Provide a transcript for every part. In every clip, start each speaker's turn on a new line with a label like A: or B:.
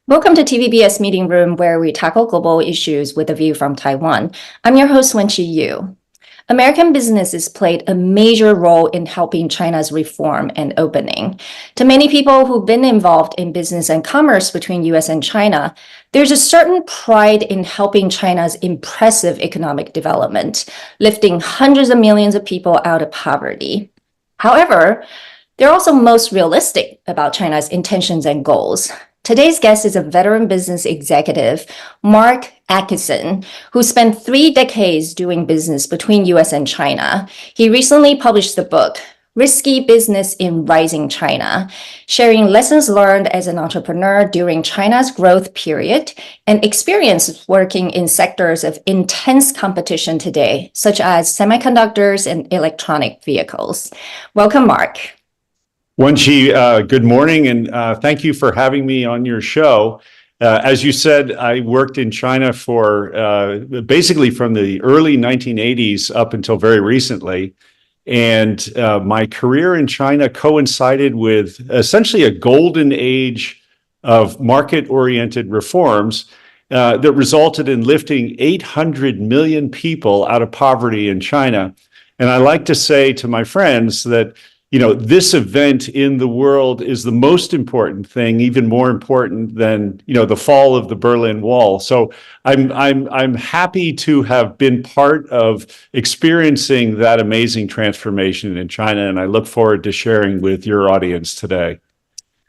A: Welcome to TVBS Meeting Room, where we tackle global issues with a view from Taiwan. I'm your host, Wenqi Yu. American businesses played a major role in helping China's reform and opening. To many people who've been involved in business and commerce between US and China, there's a certain pride in helping China's impressive economic development, lifting hundreds of millions of people out of poverty. However, they're also most realistic about China's intentions and goals. Today's guest is a veteran business executive, Mark Atkeson, who spent 3 decades doing business between US and China. He recently published the book, Risky Business in Rising China, sharing lessons learned as an entrepreneur during China's growth period and experience working in sectors of intense competition today, such as semiconductors and electronic vehicles. Welcome, Mark.
B: Wenqi, good morning, and thank you for having me on your show. As you said, I worked in China for basically from the early 1980s up until very recently. And my career in China coincided with essentially a golden age of market-oriented reforms that resulted in lifting 800 million people out of poverty in China. And I like to say to my friends that this event in the world is the most important thing, even more important than, the fall of the Berlin Wall. So I'm happy to have been part of experiencing that amazing transformation in China, and I look forward to sharing with your audience today.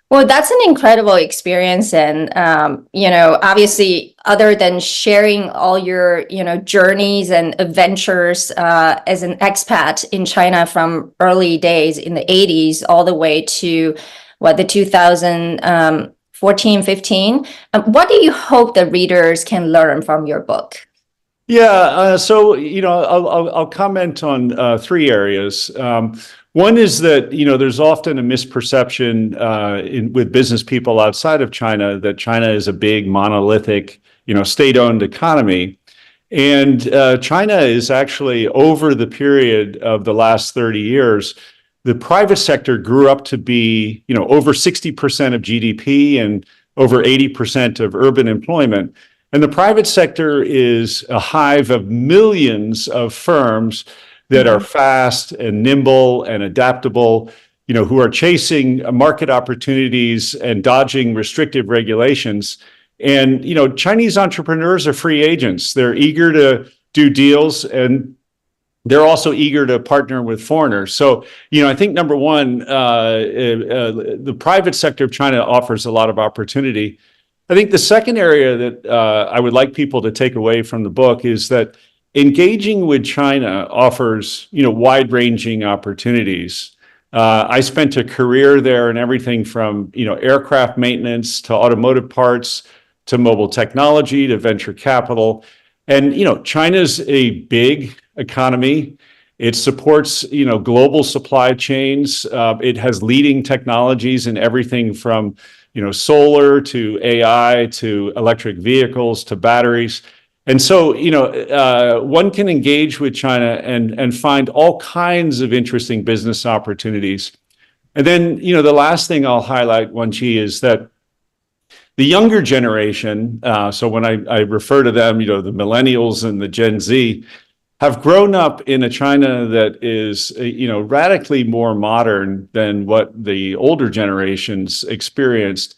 A: Well, that's an incredible experience. And, obviously, other than sharing all your, journeys and adventures as an expat in China from early days in the 80s all the way to, the 2014, 15, what do you hope the readers can learn from your book?
B: Yeah, so, I'll comment on 3 areas. One is that, there's often a misperception with business people outside of China that China is a big monolithic, state-owned economy. And China is actually, over the period of the last 30 years, the private sector grew up to be, over 60% of GDP and over 80% of urban employment. And the private sector is a hive of millions of firms that are fast and nimble and adaptable, who are chasing market opportunities and dodging restrictive regulations. And, Chinese entrepreneurs are free agents. They're eager to do deals, and they're also eager to partner with foreigners. So, I think number one, the private sector of China offers a lot of opportunity. I think the second area that I would like people to take away from the book is that engaging with China offers, wide-ranging opportunities. I spent a career there in everything from, aircraft maintenance to automotive parts to mobile technology to venture capital. And, China's a big economy. It supports, global supply chains. It has leading technologies in everything from, solar to AI to electric vehicles to batteries. And so, one can engage with China and find all kinds of interesting business opportunities. And then, the last thing I'll highlight, Wenqi, is that the younger generation, so when I refer to them, the millennials and the Gen Z, have grown up in a China that is, radically more modern than what the older generations experienced.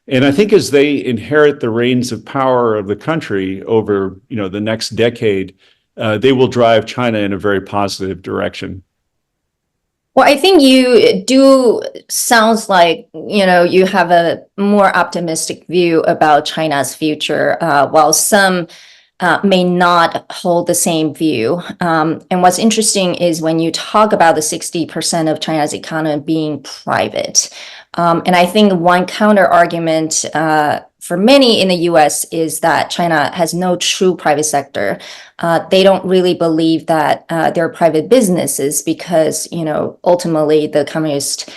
B: And I think as they inherit the reins of power of the country over, the next decade, they will drive China in a very positive direction.
A: Well, I think you do sounds like, you have a more optimistic view about China's future, while some may not hold the same view. And what's interesting is when you talk about the 60% of China's economy being private. And I think one counter argument for many in the US is that China has no true private sector. They don't really believe that they're private businesses because, ultimately the Communist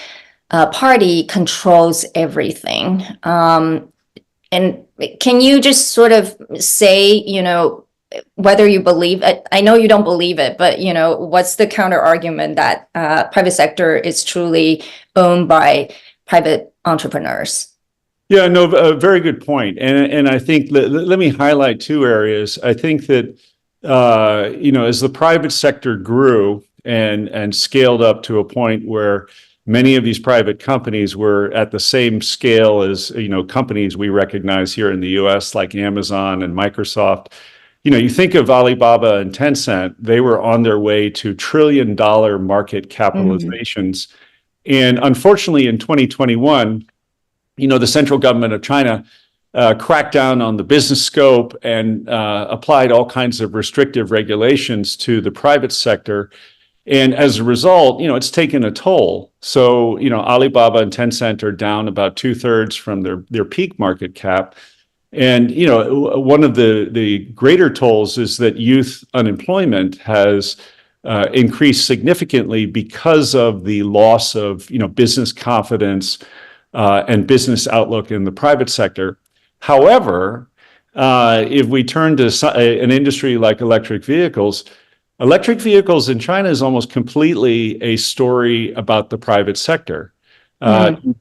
A: Party controls everything. And can you just sort of say, whether you believe it? I know you don't believe it, but, what's the counter argument that private sector is truly owned by private entrepreneurs?
B: Yeah, no, a very good point. And I think let me highlight two areas. I think that as the private sector grew and scaled up to a point where many of these private companies were at the same scale as companies we recognize here in the U.S. like Amazon and Microsoft. You think of Alibaba and Tencent; they were on their way to trillion-dollar market capitalizations, and unfortunately, in 2021. The central government of China cracked down on the business scope and applied all kinds of restrictive regulations to the private sector. And as a result, it's taken a toll. So, Alibaba and Tencent are down about 2/3 from their peak market cap. And, one of the greater tolls is that youth unemployment has increased significantly because of the loss of, business confidence and business outlook in the private sector. However, if we turn to an industry like electric vehicles in China is almost completely a story about the private sector.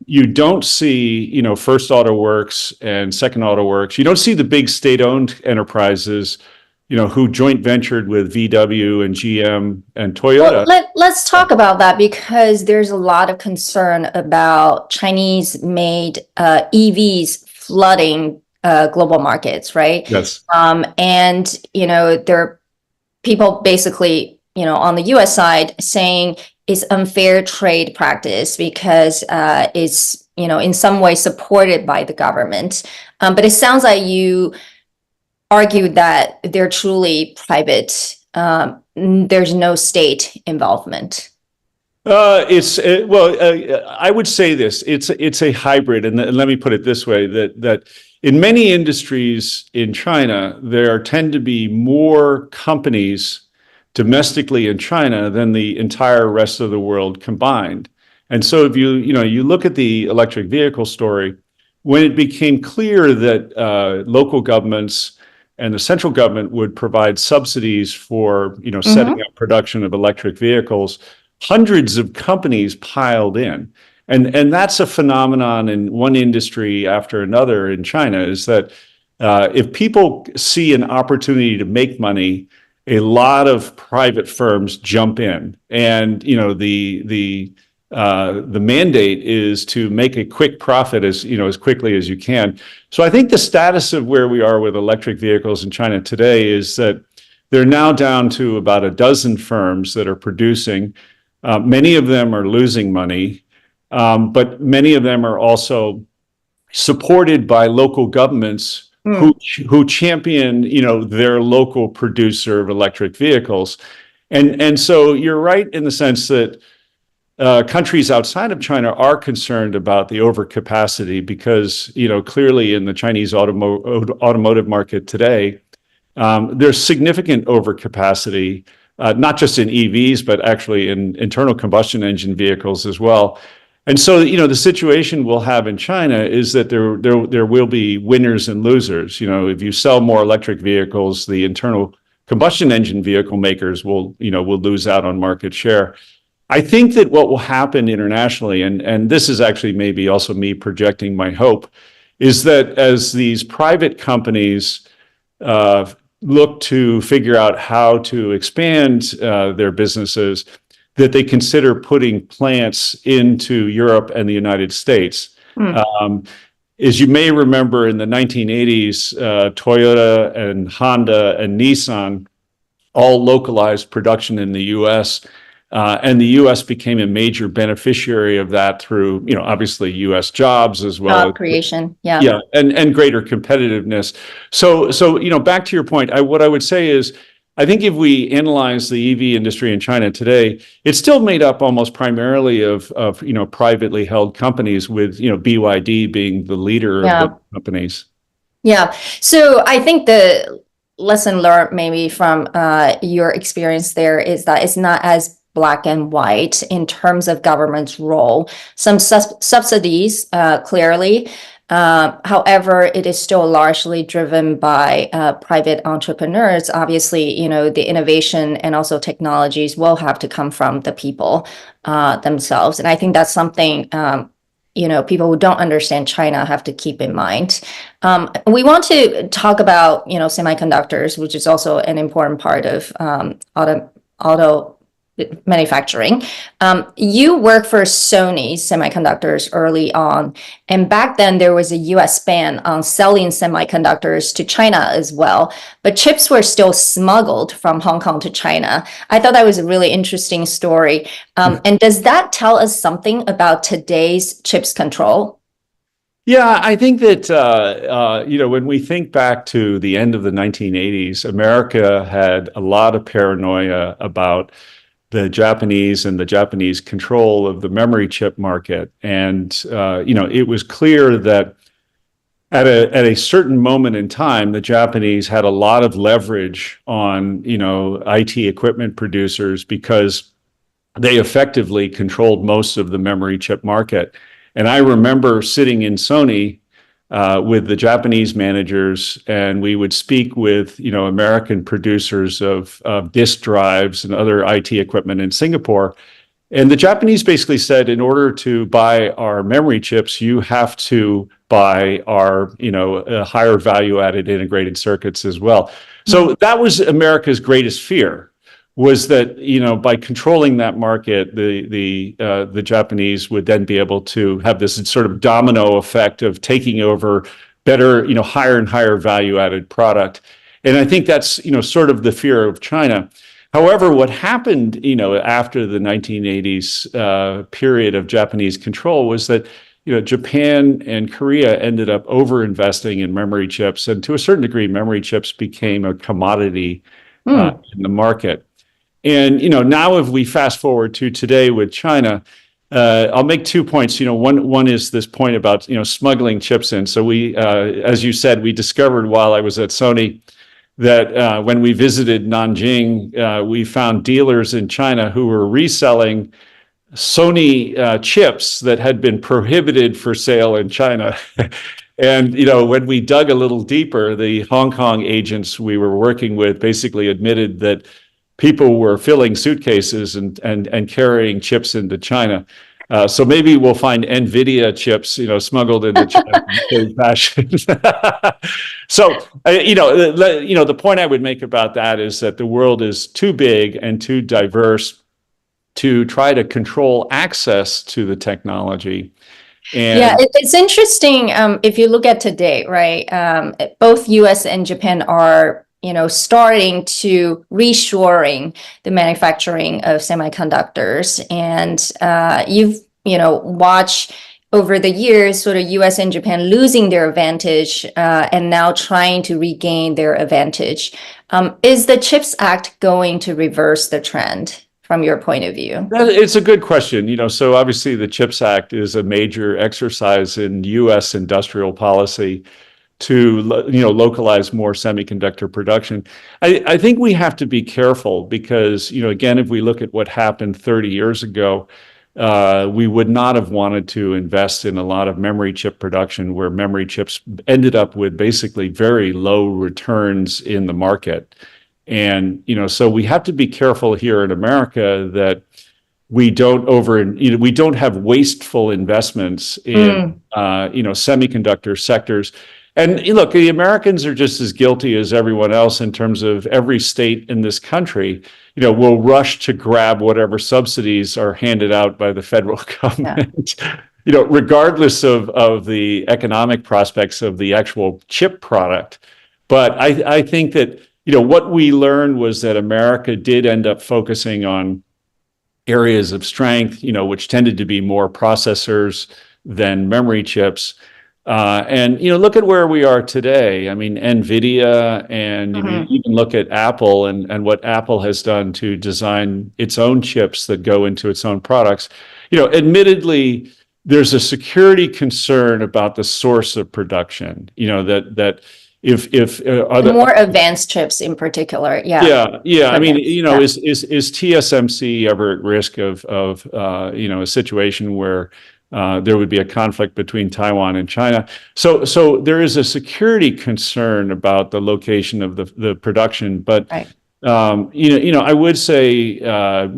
B: You don't see, First Auto Works and Second Auto Works. You don't see the big state-owned enterprises who joint ventured with VW and GM and Toyota.
A: Well, let's talk about that because there's a lot of concern about Chinese-made EVs flooding global markets, right?
B: Yes.
A: And there are people basically, on the U.S. side saying it's unfair trade practice because it's, in some way supported by the government. But it sounds like you argued that they're truly private. There's no state involvement.
B: I would say this. It's a hybrid, and let me put it this way: that in many industries in China, there tend to be more companies domestically in China than the entire rest of the world combined. And so, if you look at the electric vehicle story, when it became clear that local governments and the central government would provide subsidies for, setting up production of electric vehicles, hundreds of companies piled in. And that's a phenomenon in one industry after another in China, is that if people see an opportunity to make money, a lot of private firms jump in. And, the mandate is to make a quick profit as quickly as you can. So I think the status of where we are with electric vehicles in China today is that they're now down to about a dozen firms that are producing. Many of them are losing money, but many of them are also supported by local governments who champion, their local producer of electric vehicles. And so you're right in the sense that countries outside of China are concerned about the overcapacity because, clearly in the Chinese automotive market today, there's significant overcapacity, not just in EVs, but actually in internal combustion engine vehicles as well. And so, the situation we'll have in China is that there will be winners and losers. If you sell more electric vehicles, the internal combustion engine vehicle makers will lose out on market share. I think that what will happen internationally, and this is actually maybe also me projecting my hope, is that as these private companies look to figure out how to expand their businesses, that they consider putting plants into Europe and the United States. As you may remember, in the 1980s, Toyota and Honda and Nissan all localized production in the U.S., and the U.S. became a major beneficiary of that through, obviously U.S. jobs as well.
A: Job creation, yeah.
B: Yeah, and greater competitiveness. So back to your point, what I would say is, I think if we analyze the EV industry in China today, it's still made up almost primarily of privately held companies, with BYD being the leader of the companies.
A: Yeah. So I think the lesson learned maybe from your experience there is that it's not as black and white in terms of government's role. Some subsidies, clearly. However, it is still largely driven by private entrepreneurs. Obviously, the innovation and also technologies will have to come from the people themselves. And I think that's something people who don't understand China have to keep in mind. We want to talk about, semiconductors, which is also an important part of auto manufacturing. You worked for Sony Semiconductors early on, and back then there was a US ban on selling semiconductors to China as well, but chips were still smuggled from Hong Kong to China. I thought that was a really interesting story. And does that tell us something about today's chips control?
B: Yeah, I think that, when we think back to the end of the 1980s, America had a lot of paranoia about the Japanese and the Japanese control of the memory chip market. And, it was clear that at a certain moment in time, the Japanese had a lot of leverage on, IT equipment producers because they effectively controlled most of the memory chip market. And I remember sitting in Sony with the Japanese managers, and we would speak with, American producers of disk drives and other IT equipment in Singapore. And the Japanese basically said, in order to buy our memory chips, you have to buy our, higher value-added integrated circuits as well. So that was America's greatest fear, was that, by controlling that market, the Japanese would then be able to have this sort of domino effect of taking over better, higher and higher value added product. And I think that's, sort of the fear of China. However, what happened, after the 1980s period of Japanese control was that, Japan and Korea ended up over-investing in memory chips. And to a certain degree, memory chips became a commodity in the market. And, now if we fast forward to today with China, I'll make 2 points. One is this point about, smuggling chips in. So we, as you said, we discovered while I was at Sony that when we visited Nanjing, we found dealers in China who were reselling Sony chips that had been prohibited for sale in China. And, when we dug a little deeper, the Hong Kong agents we were working with basically admitted that people were filling suitcases and carrying chips into China. So maybe we'll find NVIDIA chips, smuggled into China in fashion. So, the point I would make about that is that the world is too big and too diverse to try to control access to the technology. And
A: yeah, it's interesting. If you look at today, right? Both US and Japan are starting to reshoring the manufacturing of semiconductors. And you've, watched over the years sort of US and Japan losing their advantage and now trying to regain their advantage. Is the CHIPS Act going to reverse the trend from your point of view?
B: It's a good question. So obviously the CHIPS Act is a major exercise in US industrial policy to localize more semiconductor production. I think we have to be careful because, again, if we look at what happened 30 years ago, we would not have wanted to invest in a lot of memory chip production where memory chips ended up with basically very low returns in the market. And, so we have to be careful here in America that we don't we don't have wasteful investments in, semiconductor sectors. And look, the Americans are just as guilty as everyone else in terms of every state in this country, will rush to grab whatever subsidies are handed out by the federal government, regardless of the economic prospects of the actual chip product. But I think that, what we learned was that America did end up focusing on areas of strength, which tended to be more processors than memory chips. And, look at where we are today. I mean, NVIDIA and you even look at Apple and what Apple has done to design its own chips that go into its own products. Admittedly, there's a security concern about the source of production, that if other
A: more advanced chips in particular.
B: Yeah. I mean, is TSMC ever at risk of a situation where there would be a conflict between Taiwan and China? So there is a security concern about the location of the production, but I would say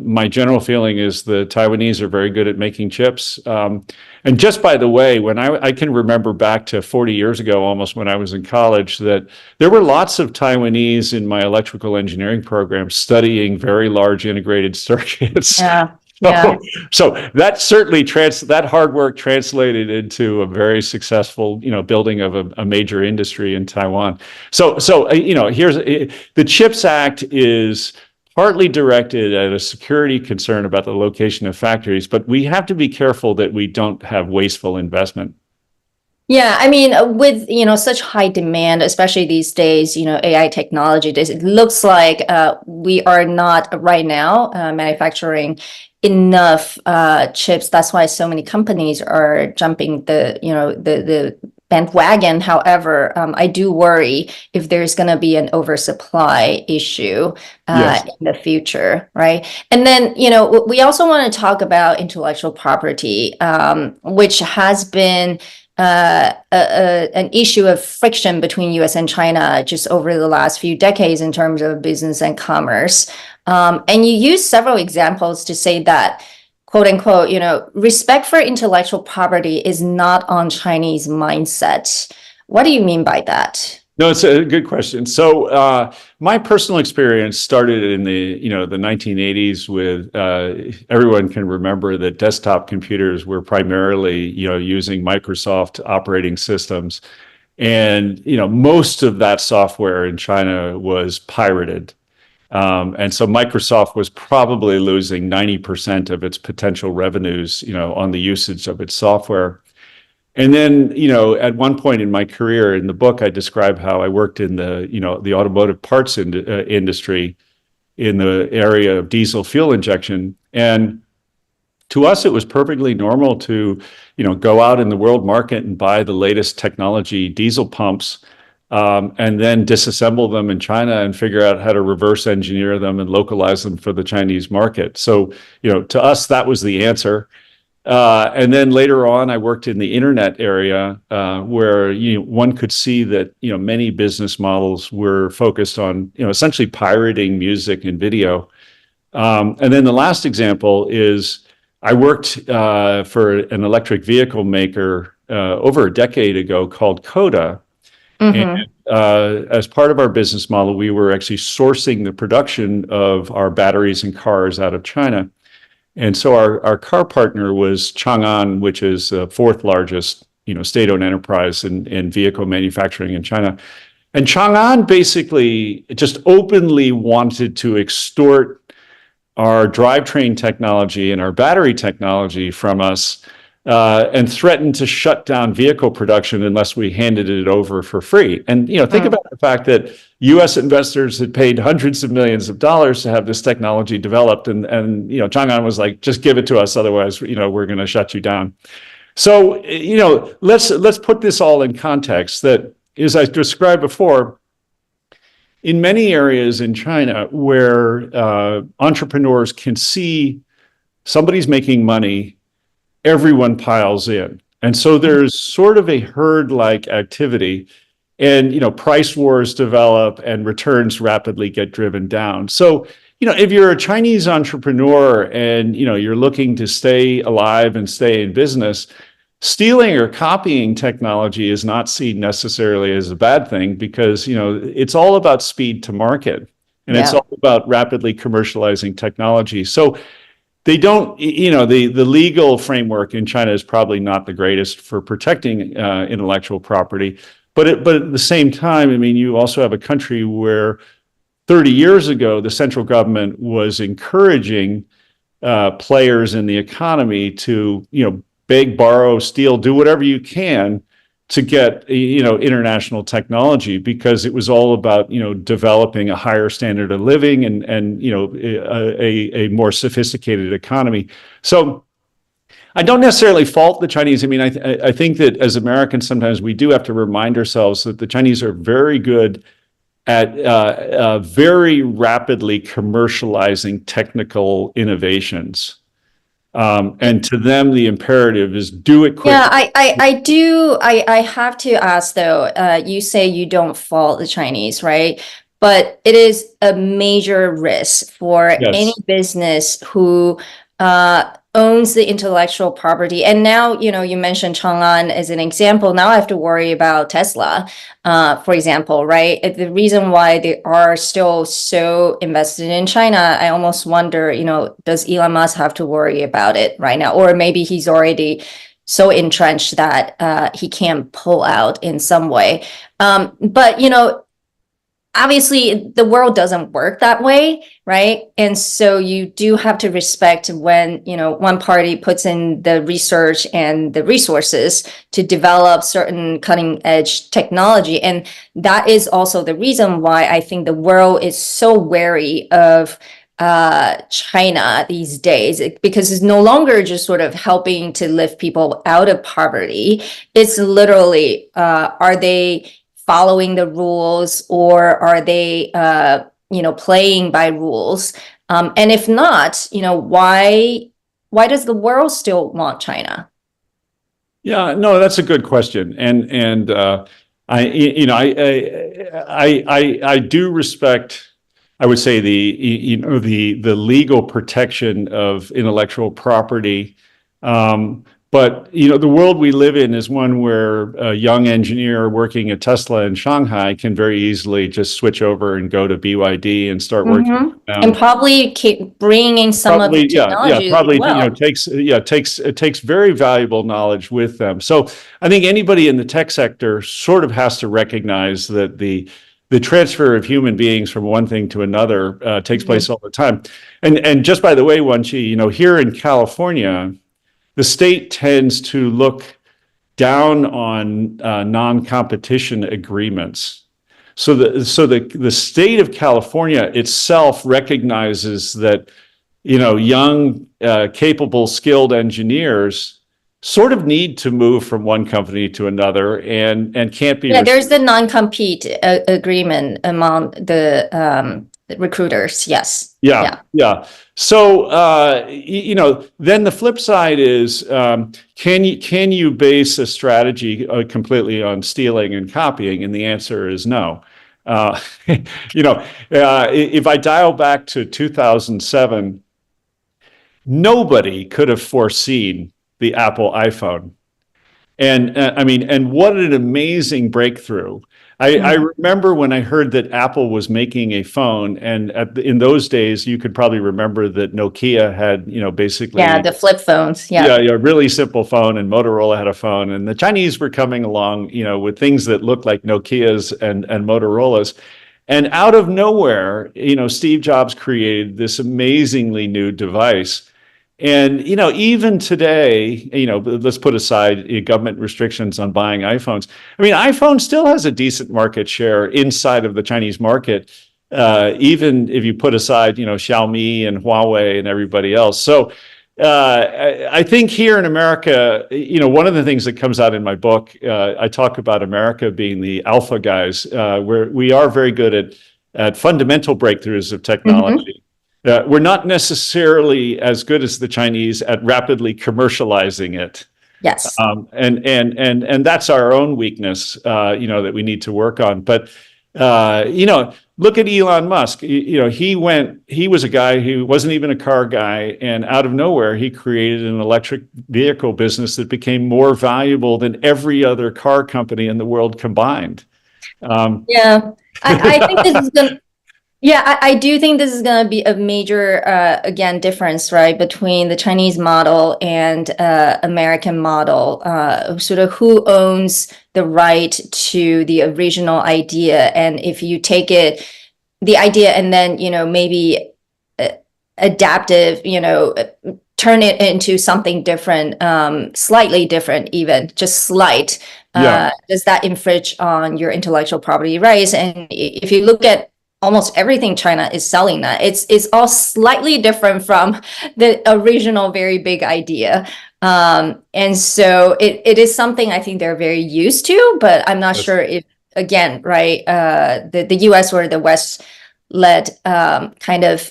B: my general feeling is the Taiwanese are very good at making chips. And just by the way, when I can remember back to 40 years ago, almost when I was in college, that there were lots of Taiwanese in my electrical engineering program studying very large integrated circuits.
A: Yeah. Yeah.
B: So that certainly that hard work translated into a very successful, building of a major industry in Taiwan. So here's the CHIPS Act is partly directed at a security concern about the location of factories, but we have to be careful that we don't have wasteful investment.
A: Yeah, I mean, with, such high demand, especially these days, AI technology, it looks like we are not right now manufacturing enough chips. That's why so many companies are jumping the bandwagon. However, I do worry if there's going to be an oversupply issue
B: Yes.
A: in the future, right? And then, we also want to talk about intellectual property, which has been an issue of friction between US and China just over the last few decades in terms of business and commerce. And you use several examples to say that, quote unquote, respect for intellectual property is not on Chinese mindset. What do you mean by that?
B: No, it's a good question. So my personal experience started in the 1980s with everyone can remember that desktop computers were primarily using Microsoft operating systems, and most of that software in China was pirated, and so Microsoft was probably losing 90% of its potential revenues on the usage of its software. And then, at one point in my career, in the book, I describe how I worked in the automotive parts industry in the area of diesel fuel injection. And to us, it was perfectly normal to, go out in the world market and buy the latest technology diesel pumps, and then disassemble them in China and figure out how to reverse engineer them and localize them for the Chinese market. So, to us, that was the answer. And then later on, I worked in the internet area where one could see that many business models were focused on essentially pirating music and video. And then the last example is I worked for an electric vehicle maker over a decade ago called Coda.
A: Mm-hmm.
B: And as part of our business model, we were actually sourcing the production of our batteries and cars out of China. And so our car partner was Chang'an, which is the fourth largest, state-owned enterprise in vehicle manufacturing in China. And Chang'an basically just openly wanted to extort our drivetrain technology and our battery technology from us, and threatened to shut down vehicle production unless we handed it over for free. And think about the fact that U.S. investors had paid hundreds of millions of dollars to have this technology developed, and Chang'an was like, just give it to us, otherwise we're going to shut you down. So let's put this all in context. That, as I described before, in many areas in China where entrepreneurs can see somebody's making money, everyone piles in. And so there's sort of a herd-like activity, and price wars develop and returns rapidly get driven down. So, if you're a Chinese entrepreneur and you're looking to stay alive and stay in business, stealing or copying technology is not seen necessarily as a bad thing, because it's all about speed to market, and it's all about rapidly commercializing technology. So they don't, the legal framework in China is probably not the greatest for protecting intellectual property. But at the same time, you also have a country where 30 years ago, the central government was encouraging players in the economy to, beg, borrow, steal, do whatever you can to get international technology, because it was all about developing a higher standard of living and a more sophisticated economy. So I don't necessarily fault the Chinese. I think that as Americans, sometimes we do have to remind ourselves that the Chinese are very good at very rapidly commercializing technical innovations. And to them, the imperative is do it quickly.
A: Yeah, I have to ask though, you say you don't fault the Chinese, right? but it is a major risk for any business who owns the intellectual property. And now, you mentioned Chang'an as an example. Now I have to worry about Tesla, for example, right? The reason why they are still so invested in China, I almost wonder, does Elon Musk have to worry about it right now? Or maybe he's already so entrenched that he can't pull out in some way. But, obviously the world doesn't work that way, right? And so you do have to respect when, one party puts in the research and the resources to develop certain cutting edge technology. And that is also the reason why I think the world is so wary of China these days, because it's no longer just sort of helping to lift people out of poverty. It's literally, are they following the rules, or are they, playing by rules? And if not, why does the world still want China?
B: Yeah, no, that's a good question, and I do respect, I would say, the legal protection of intellectual property. But, the world we live in is one where a young engineer working at Tesla in Shanghai can very easily just switch over and go to BYD and start working.
A: And probably keep bringing some of the technology.
B: Probably,
A: well.
B: takes very valuable knowledge with them. So I think anybody in the tech sector sort of has to recognize that the transfer of human beings from one thing to another takes place all the time. And just by the way, Wenqi, here in California, the state tends to look down on non-competition agreements. So the state of California itself recognizes that, young, capable, skilled engineers sort of need to move from one company to another and can't be.
A: Yeah, there's the non-compete agreement among the recruiters. Yes.
B: Yeah. So, then the flip side is, can you base a strategy completely on stealing and copying? And the answer is no. If I dial back to 2007, nobody could have foreseen the Apple iPhone. And what an amazing breakthrough. I remember when I heard that Apple was making a phone, and in those days, you could probably remember that Nokia had, basically.
A: Yeah, the flip phones. Yeah,
B: a really simple phone, and Motorola had a phone, and the Chinese were coming along, with things that looked like Nokias and Motorola's. And out of nowhere, Steve Jobs created this amazingly new device. And, even today, let's put aside government restrictions on buying iPhones. iPhone still has a decent market share inside of the Chinese market, even if you put aside, Xiaomi and Huawei and everybody else. So I think here in America, one of the things that comes out in my book, I talk about America being the alpha guys, where we are very good at fundamental breakthroughs of technology. We're not necessarily as good as the Chinese at rapidly commercializing it.
A: Yes.
B: And that's our own weakness, that we need to work on. But, look at Elon Musk. He was a guy who wasn't even a car guy, and out of nowhere, he created an electric vehicle business that became more valuable than every other car company in the world combined.
A: I think this is going. Yeah, I do think this is going to be a major, difference, right, between the Chinese model and American model, sort of who owns the right to the original idea. And if you take the idea and then, maybe adaptive, turn it into something different, slightly different, even just slight, does that infringe on your intellectual property rights? And if you look at almost everything China is selling that, it's all slightly different from the original very big idea. And so it is something I think they're very used to, but I'm not sure if, again, right, the US or the West-led kind of,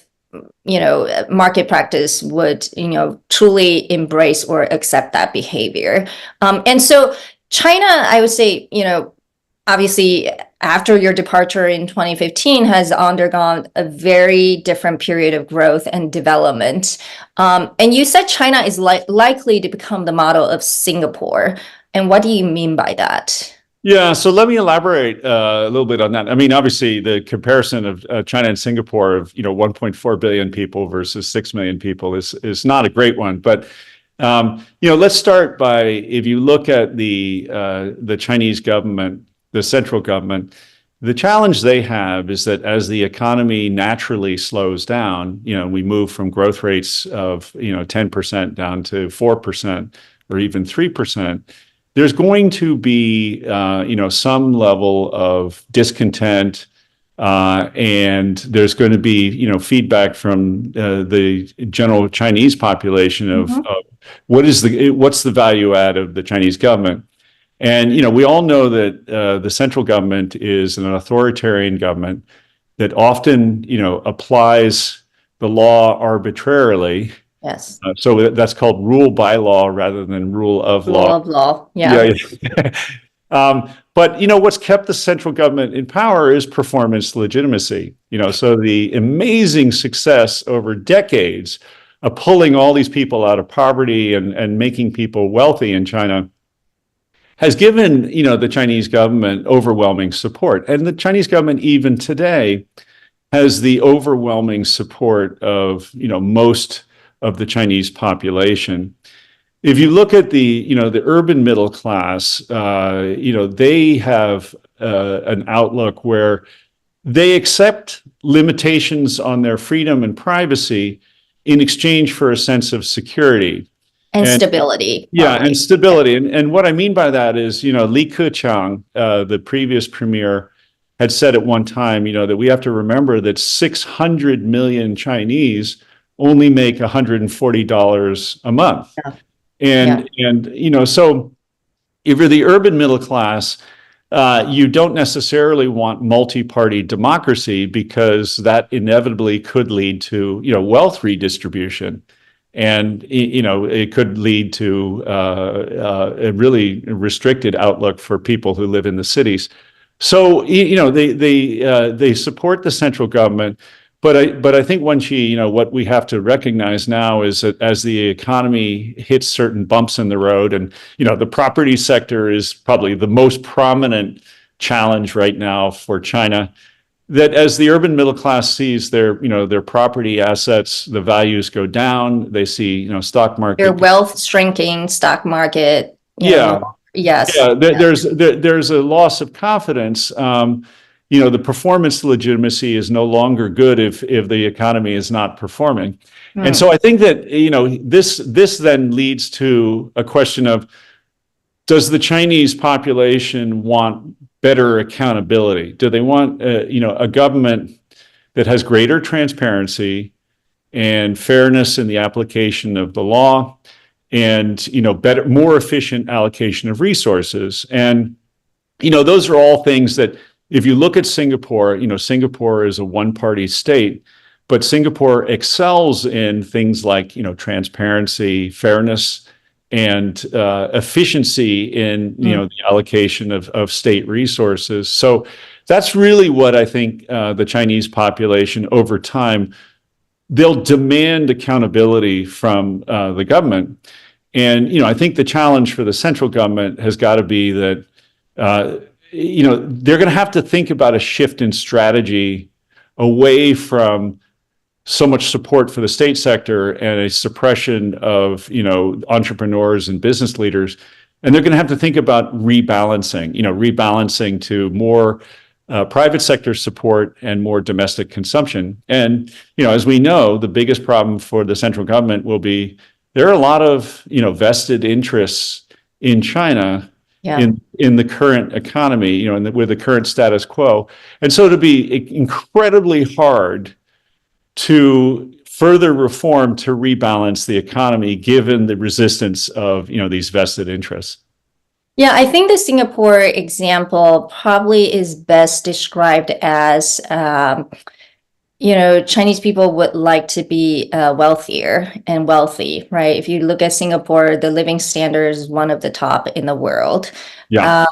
A: market practice would, truly embrace or accept that behavior. And so China, I would say, obviously after your departure in 2015, has undergone a very different period of growth and development. And you said China is likely to become the model of Singapore. And what do you mean by that?
B: Yeah, so let me elaborate a little bit on that. I mean, obviously, the comparison of China and Singapore of 1.4 billion people versus 6 million people is not a great one. But let's start by, if you look at the Chinese government, the central government, the challenge they have is that as the economy naturally slows down, we move from growth rates of 10% down to 4% or even 3%. There's going to be, some level of discontent, and there's going to be, feedback from the general Chinese population of what's the value add of the Chinese government. And we all know that the central government is an authoritarian government that often, applies the law arbitrarily.
A: Yes.
B: So that's called rule by law rather than rule of law.
A: Rule of law, yeah.
B: But what's kept the central government in power is performance legitimacy. So the amazing success over decades of pulling all these people out of poverty and making people wealthy in China has given the Chinese government overwhelming support. And the Chinese government even today has the overwhelming support of most of the Chinese population. If you look at the urban middle class, they have an outlook where they accept limitations on their freedom and privacy in exchange for a sense of security.
A: And stability.
B: Yeah, and stability. And what I mean by that is, Li Keqiang, the previous premier, had said at one time, that we have to remember that 600 million Chinese only make $140 a month. Yeah. And so if you're the urban middle class, you don't necessarily want multi-party democracy because that inevitably could lead to, wealth redistribution. And, it could lead to a really restricted outlook for people who live in the cities. So, they support the central government. But I think, Wenqi, what we have to recognize now is that as the economy hits certain bumps in the road, and the property sector is probably the most prominent challenge right now for China, that as the urban middle class sees their property assets, the values go down. They see stock market,
A: their wealth shrinking, stock market.
B: Yes.
A: Yeah.
B: There's a loss of confidence. The performance legitimacy is no longer good if the economy is not performing. And so I think that, this then leads to a question of, does the Chinese population want better accountability? Do they want, a government that has greater transparency and fairness in the application of the law and, better, more efficient allocation of resources? And, those are all things that, if you look at Singapore, Singapore is a one-party state, but Singapore excels in things like, transparency, fairness, and efficiency in, the allocation of state resources. So that's really what I think the Chinese population over time, they'll demand accountability from the government. And, I think the challenge for the central government has got to be that, they're going to have to think about a shift in strategy away from so much support for the state sector and a suppression of, entrepreneurs and business leaders. And they're going to have to think about rebalancing to more private sector support and more domestic consumption. And, as we know, the biggest problem for the central government will be there are a lot of, vested interests in China in the current economy, with the current status quo. And so it'll be incredibly hard to further reform to rebalance the economy, given the resistance of, these vested interests.
A: Yeah, I think the Singapore example probably is best described as, Chinese people would like to be wealthier and wealthy, right? If you look at Singapore, the living standard is one of the top in the world.
B: Yeah.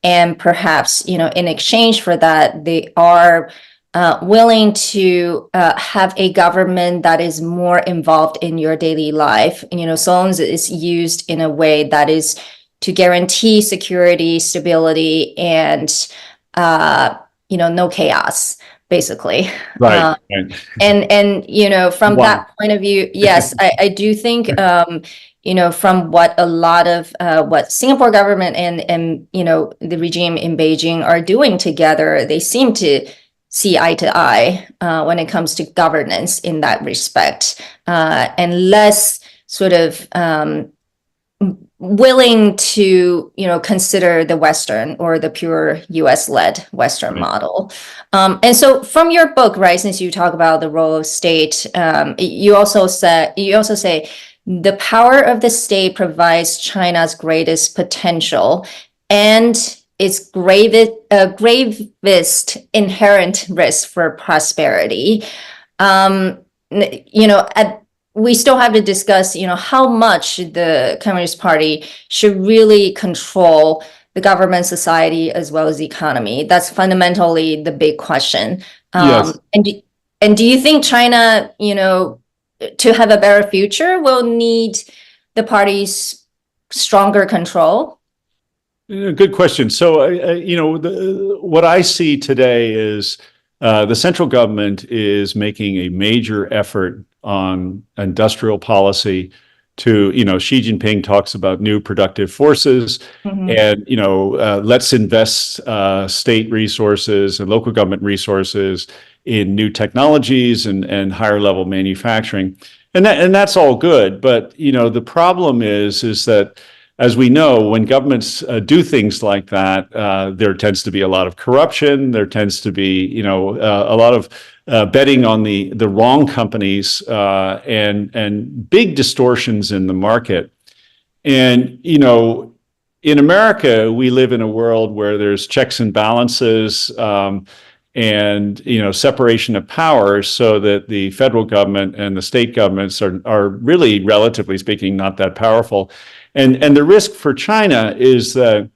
A: and perhaps, in exchange for that, they are willing to have a government that is more involved in your daily life. So long as it's used in a way that is to guarantee security, stability, and no chaos, basically.
B: Right.
A: And from
B: Wow.
A: that point of view, yes, I do think from what a lot of what Singapore government and the regime in Beijing are doing together, they seem to see eye to eye when it comes to governance in that respect, and less sort of willing to consider the Western or the pure US-led Western model. And so from your book, right, since you talk about the role of state, you also say the power of the state provides China's greatest potential and its gravest inherent risk for prosperity. We still have to discuss, how much the Communist Party should really control the government, society, as well as the economy. That's fundamentally the big question.
B: Yes.
A: And do you think China, to have a better future, will need the party's stronger control?
B: Good question. So, what I see today is the central government is making a major effort on industrial policy to, Xi Jinping talks about new productive forces, and, let's invest state resources and local government resources in new technologies and higher level manufacturing. And that's all good. But, the problem is that, as we know, when governments do things like that, there tends to be a lot of corruption. There tends to be, a lot of betting on the wrong companies and big distortions in the market. And, in America, we live in a world where there's checks and balances and, separation of powers, so that the federal government and the state governments are really, relatively speaking, not that powerful. And the risk for China is that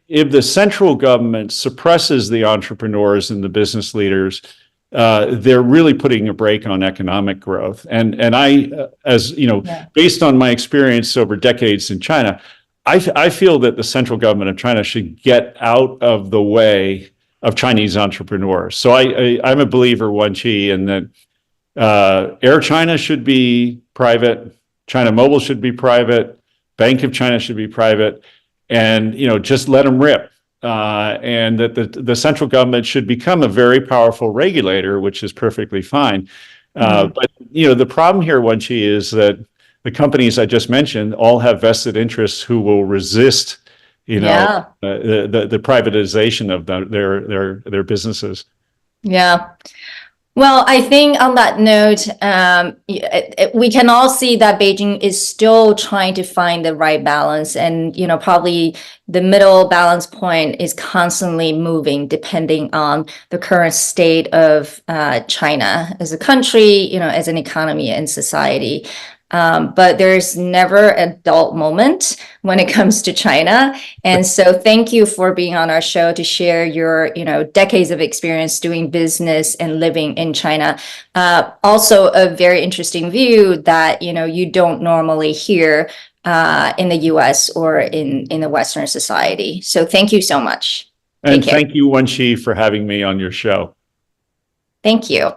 B: if the central government suppresses the entrepreneurs and the business leaders, they're really putting a brake on economic growth. And I, based on my experience over decades in China, I feel that the central government of China should get out of the way of Chinese entrepreneurs. So I'm a believer, Wenqi, in that Air China should be private, China Mobile should be private, Bank of China should be private, and just let them rip. And that the central government should become a very powerful regulator, which is perfectly fine. But the problem here, Wenqi, is that the companies I just mentioned all have vested interests who will resist, the privatization of their businesses. Yeah.
A: Well, I think on that note, we can all see that Beijing is still trying to find the right balance, and probably the middle balance point is constantly moving depending on the current state of China as a country, as an economy and society. But there's never a dull moment when it comes to China. And so thank you for being on our show to share your, decades of experience doing business and living in China. Also a very interesting view that, you don't normally hear in the US or in the Western society. So thank you so much.
B: And thank you, Wenqi, for having me on your show.
A: Thank you.